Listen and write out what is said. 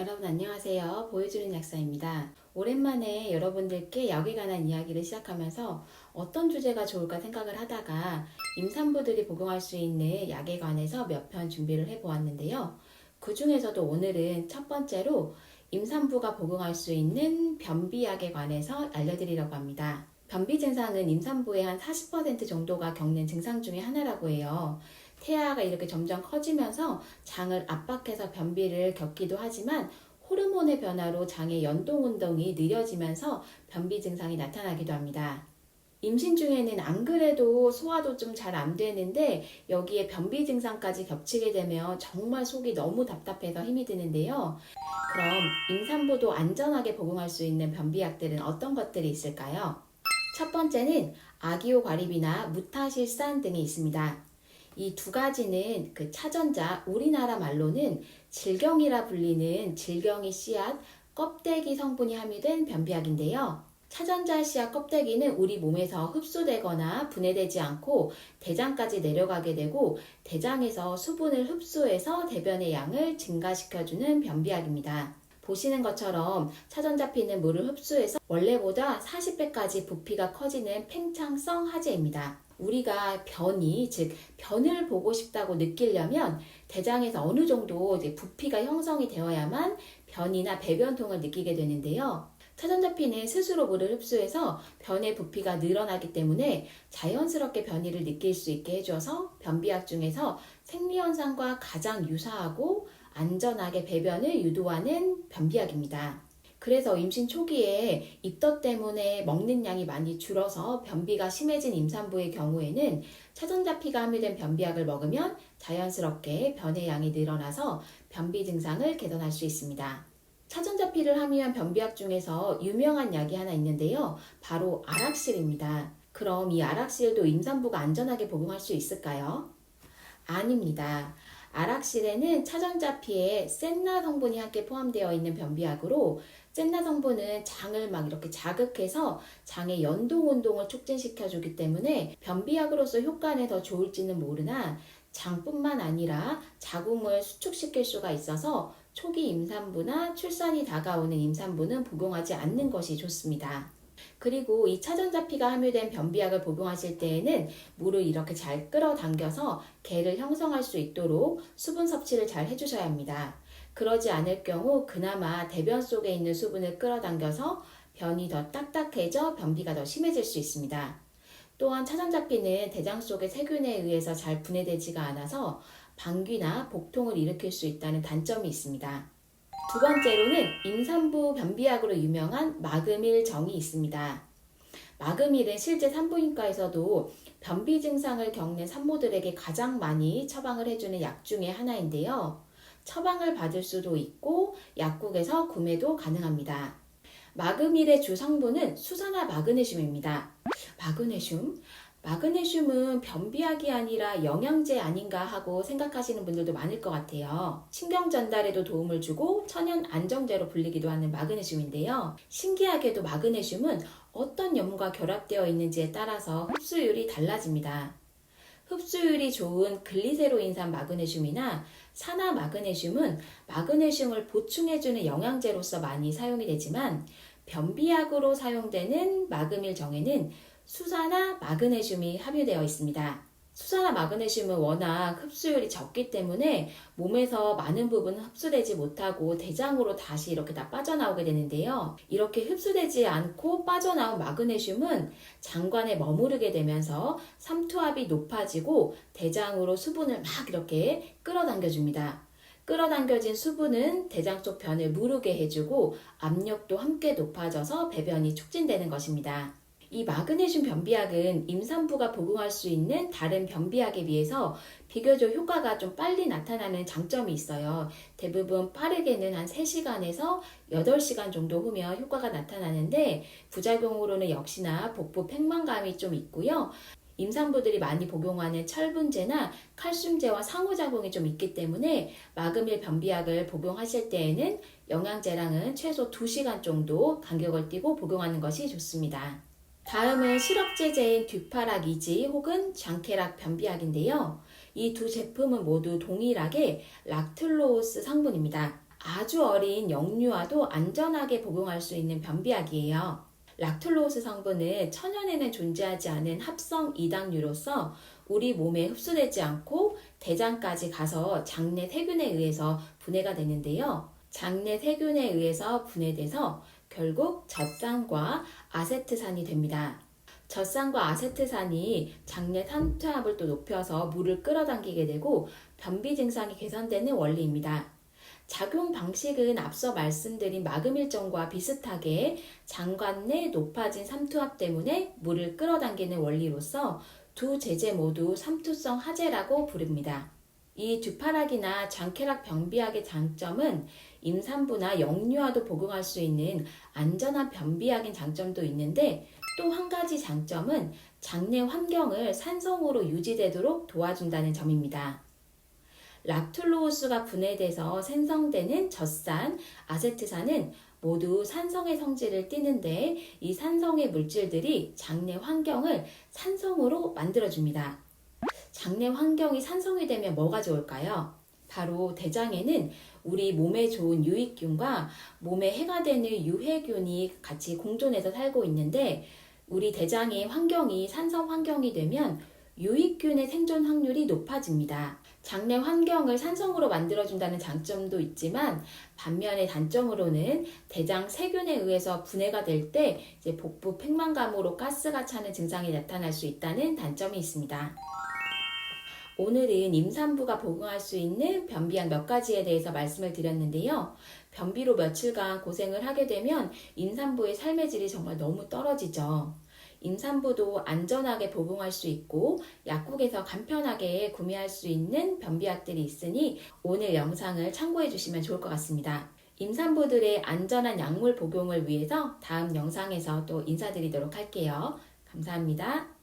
여러분 안녕하세요. 보여주는 약사입니다. 오랜만에 여러분들께 약에 관한 이야기를 시작하면서 어떤 주제가 좋을까 생각을 하다가 임산부들이 복용할 수 있는 약에 관해서 몇 편 준비를 해보았는데요. 그 중에서도 오늘은 첫 번째로 임산부가 복용할 수 있는 변비약에 관해서 알려드리려고 합니다. 변비 증상은 임산부의 한 40% 정도가 겪는 증상 중에 하나라고 해요. 태아가 이렇게 점점 커지면서 장을 압박해서 변비를 겪기도 하지만 호르몬의 변화로 장의 연동 운동이 느려지면서 변비 증상이 나타나기도 합니다. 임신 중에는 안 그래도 소화도 좀 잘 안 되는데 여기에 변비 증상까지 겹치게 되면 정말 속이 너무 답답해서 힘이 드는데요. 그럼 임산부도 안전하게 복용할 수 있는 변비약들은 어떤 것들이 있을까요? 첫 번째는 아기오 과립이나 무타실산 등이 있습니다. 이 두 가지는 그 차전자, 우리나라 말로는 질경이라 불리는 질경이 씨앗, 껍데기 성분이 함유된 변비약인데요. 차전자 씨앗 껍데기는 우리 몸에서 흡수되거나 분해되지 않고 대장까지 내려가게 되고 대장에서 수분을 흡수해서 대변의 양을 증가시켜주는 변비약입니다. 보시는 것처럼 차전자 피는 물을 흡수해서 원래보다 40배까지 부피가 커지는 팽창성 하재입니다. 우리가 변이, 즉 변을 보고 싶다고 느끼려면 대장에서 어느 정도 부피가 형성이 되어야만 변이나 배변통을 느끼게 되는데요. 차전자피는 스스로 물을 흡수해서 변의 부피가 늘어나기 때문에 자연스럽게 변이를 느낄 수 있게 해줘서 변비약 중에서 생리현상과 가장 유사하고 안전하게 배변을 유도하는 변비약입니다. 그래서 임신 초기에 입덧 때문에 먹는 양이 많이 줄어서 변비가 심해진 임산부의 경우에는 차전자피가 함유된 변비약을 먹으면 자연스럽게 변의 양이 늘어나서 변비 증상을 개선할 수 있습니다. 차전자피를 함유한 변비약 중에서 유명한 약이 하나 있는데요. 바로 아락실입니다. 그럼 이 아락실도 임산부가 안전하게 복용할 수 있을까요? 아닙니다. 아락실에는 차전자피에 센나 성분이 함께 포함되어 있는 변비약으로 센나 성분은 장을 막 이렇게 자극해서 장의 연동 운동을 촉진시켜주기 때문에 변비약으로서 효과는 더 좋을지는 모르나 장뿐만 아니라 자궁을 수축시킬 수가 있어서 초기 임산부나 출산이 다가오는 임산부는 복용하지 않는 것이 좋습니다. 그리고 이 차전자피가 함유된 변비약을 복용하실 때에는 물을 이렇게 잘 끌어당겨서 개를 형성할 수 있도록 수분 섭취를 잘 해주셔야 합니다. 그러지 않을 경우 그나마 대변 속에 있는 수분을 끌어당겨서 변이 더 딱딱해져 변비가 더 심해질 수 있습니다. 또한 차전자피는 대장 속의 세균에 의해서 잘 분해되지가 않아서 방귀나 복통을 일으킬 수 있다는 단점이 있습니다. 두 번째로는 임산부 변비약으로 유명한 마그밀정이 있습니다. 마그밀은 실제 산부인과에서도 변비 증상을 겪는 산모들에게 가장 많이 처방을 해주는 약 중에 하나인데요. 처방을 받을 수도 있고 약국에서 구매도 가능합니다. 마그밀의 주 성분은 수산화 마그네슘입니다. 마그네슘? 마그네슘은 변비약이 아니라 영양제 아닌가 하고 생각하시는 분들도 많을 것 같아요. 신경 전달에도 도움을 주고 천연 안정제로 불리기도 하는 마그네슘인데요. 신기하게도 마그네슘은 어떤 염과 결합되어 있는지에 따라서 흡수율이 달라집니다. 흡수율이 좋은 글리세로인산 마그네슘이나 산화 마그네슘은 마그네슘을 보충해주는 영양제로서 많이 사용이 되지만 변비약으로 사용되는 마그밀정에는 수산화 마그네슘이 함유되어 있습니다. 수산화 마그네슘은 워낙 흡수율이 적기 때문에 몸에서 많은 부분 흡수되지 못하고 대장으로 다시 이렇게 다 빠져나오게 되는데요. 이렇게 흡수되지 않고 빠져나온 마그네슘은 장관에 머무르게 되면서 삼투압이 높아지고 대장으로 수분을 막 이렇게 끌어당겨줍니다. 끌어당겨진 수분은 대장 속 변을 무르게 해주고 압력도 함께 높아져서 배변이 촉진되는 것입니다. 이 마그네슘 변비약은 임산부가 복용할 수 있는 다른 변비약에 비해서 비교적 효과가 좀 빨리 나타나는 장점이 있어요. 대부분 빠르게는 한 3시간에서 8시간 정도 후면 효과가 나타나는데 부작용으로는 역시나 복부 팽만감이 좀 있고요. 임산부들이 많이 복용하는 철분제나 칼슘제와 상호작용이 좀 있기 때문에 마그밀 변비약을 복용하실 때에는 영양제랑은 최소 2시간 정도 간격을 띄고 복용하는 것이 좋습니다. 다음은 시럽제제인 듀파락 이지 혹은 장케락 변비약인데요. 이 두 제품은 모두 동일하게 락틀로스 성분입니다. 아주 어린 영유아도 안전하게 복용할 수 있는 변비약이에요. 락툴로스 성분은 천연에는 존재하지 않은 합성 이당류로서 우리 몸에 흡수되지 않고 대장까지 가서 장내 세균에 의해서 분해가 되는데요. 장내 세균에 의해서 분해돼서 결국 젖산과 아세트산이 됩니다. 젖산과 아세트산이 장내 산투압을 또 높여서 물을 끌어당기게 되고 변비 증상이 개선되는 원리입니다. 작용 방식은 앞서 말씀드린 마금일정과 비슷하게 장관 내 높아진 삼투압 때문에 물을 끌어당기는 원리로서 두 제제 모두 삼투성 하제라고 부릅니다. 이 두파락이나 장쾌락 변비약의 장점은 임산부나 영유아도 복용할 수 있는 안전한 변비약인 장점도 있는데 또 한 가지 장점은 장내 환경을 산성으로 유지되도록 도와준다는 점입니다. 락툴로스가 분해돼서 생성되는 젖산, 아세트산은 모두 산성의 성질을 띠는데 이 산성의 물질들이 장내 환경을 산성으로 만들어줍니다. 장내 환경이 산성이 되면 뭐가 좋을까요? 바로 대장에는 우리 몸에 좋은 유익균과 몸에 해가 되는 유해균이 같이 공존해서 살고 있는데 우리 대장의 환경이 산성 환경이 되면 유익균의 생존 확률이 높아집니다. 장내 환경을 산성으로 만들어준다는 장점도 있지만 반면에 단점으로는 대장 세균에 의해서 분해가 될 때 복부 팽만감으로 가스가 차는 증상이 나타날 수 있다는 단점이 있습니다. 오늘은 임산부가 복용할 수 있는 변비약 몇 가지에 대해서 말씀을 드렸는데요. 변비로 며칠간 고생을 하게 되면 임산부의 삶의 질이 정말 너무 떨어지죠. 임산부도 안전하게 복용할 수 있고 약국에서 간편하게 구매할 수 있는 변비약들이 있으니 오늘 영상을 참고해 주시면 좋을 것 같습니다. 임산부들의 안전한 약물 복용을 위해서 다음 영상에서 또 인사드리도록 할게요. 감사합니다.